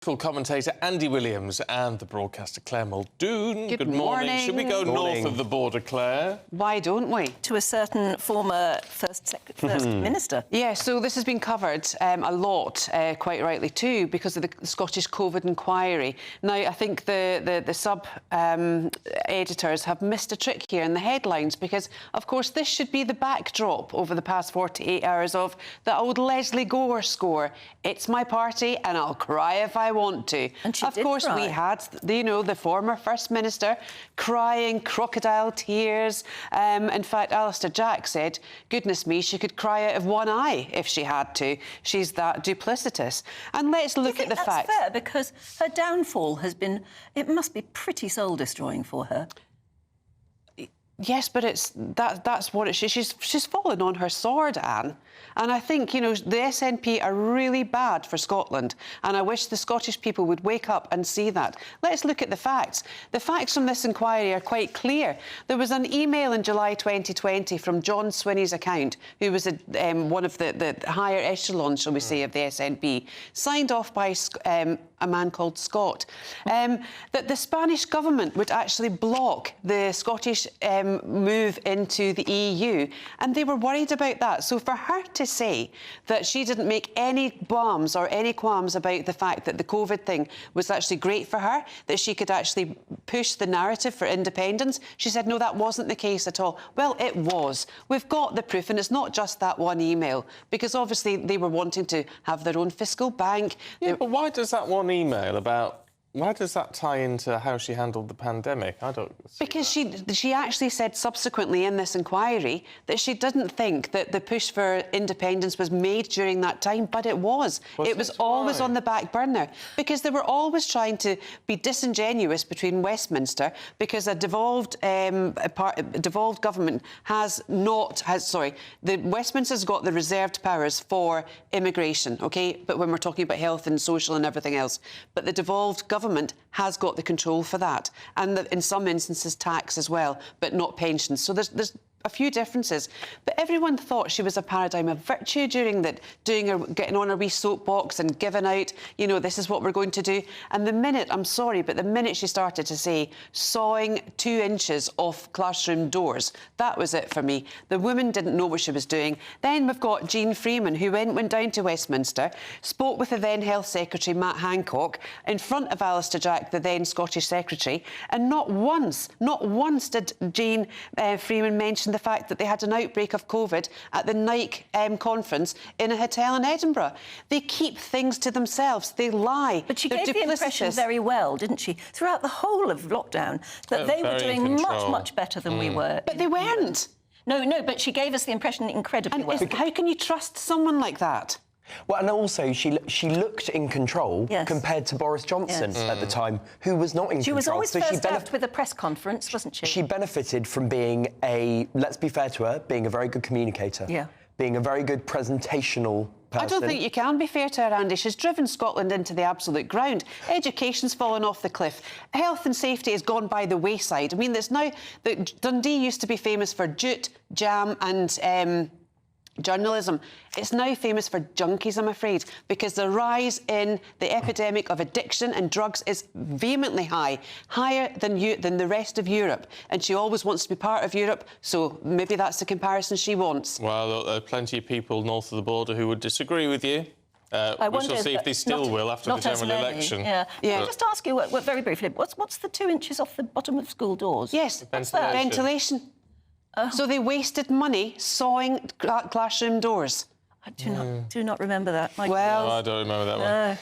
political commentator Andy Williams and the broadcaster Clare Muldoon. Good morning. Should we go north of the border, Clare? Why don't we? To a certain former First Minister. Yeah, so this has been covered a lot, quite rightly too, because of the Scottish COVID inquiry. Now, I think the sub-editors have missed a trick here in the headlines because, of course, this should be the backdrop over the past 48 hours of the old Leslie Gore score. It's my party and I'll cry if I want to. And she of did course, cry. we had, you know, the former First Minister crying crocodile tears. In fact, Alistair Jack said, goodness me, she could cry out of one eye if she had to. She's that duplicitous. And let's look at the facts. That's fair, because her downfall has been... It must be pretty soul-destroying for her. Yes, but that's what it is. She's fallen on her sword, Anne. And I think, you know, the SNP are really bad for Scotland. And I wish the Scottish people would wake up and see that. Let's look at the facts. The facts from this inquiry are quite clear. There was an email in July 2020 from John Swinney's account, who was one of the higher echelons, shall we say, of the SNP, signed off by a man called Scott, that the Spanish government would actually block the Scottish move into the EU, and they were worried about that. So for her to say that she didn't make any qualms or any qualms about the fact that the COVID thing was actually great for her, that she could actually push the narrative for independence, she said, no, that wasn't the case at all. Well, it was. We've got the proof, and it's not just that one email, because obviously they were wanting to have their own fiscal bank. Yeah, but why does that one email about... Why does that tie into how she handled the pandemic? I don't see Because that. she actually said subsequently in this inquiry that she didn't think that the push for independence was made during that time, but it was. It was always on the back burner because they were always trying to be disingenuous between Westminster, because a devolved government Westminster's got the reserved powers for immigration, OK? But when we're talking about health and social and everything else, but the devolved government has got the control for that, and in some instances tax as well, but not pensions. So there's a few differences, but everyone thought she was a paradigm of virtue during that, getting on her wee soapbox and giving out, you know, this is what we're going to do. And the minute, I'm sorry, but the minute she started to say sawing 2 inches off classroom doors, that was it for me. The woman didn't know what she was doing. Then we've got Jean Freeman, who went down to Westminster, spoke with the then Health Secretary, Matt Hancock, in front of Alistair Jack, the then Scottish Secretary, and not once did Jean Freeman mention the fact that they had an outbreak of COVID at the Nike conference in a hotel in Edinburgh. They keep things to themselves. They lie. But she They're gave the impression very well, didn't she, throughout the whole of lockdown, that they were doing much better than we were. But they weren't. No, but she gave us the impression incredibly well. How can you trust someone like that? Well, and also she looked in control compared to Boris Johnson at the time, who was not in control. She was always first out with a press conference, wasn't she? She benefited from being let's be fair to her, being a very good communicator, being a very good presentational person. I don't think you can be fair to her, Andy. She's driven Scotland into the absolute ground. Education's fallen off the cliff. Health and safety has gone by the wayside. I mean, there's now... Dundee used to be famous for jute, jam and... journalism. It's now famous for junkies, I'm afraid, because the rise in the epidemic of addiction and drugs is vehemently higher than the rest of Europe. And she always wants to be part of Europe, so maybe that's the comparison she wants. Well, there are plenty of people north of the border who would disagree with you. We shall see if they still will after the general election. Yeah. Can I just ask you, very briefly, what's the 2 inches off the bottom of school doors? Yes, ventilation. So they wasted money sawing classroom doors. I do not remember that. No, I don't remember that one.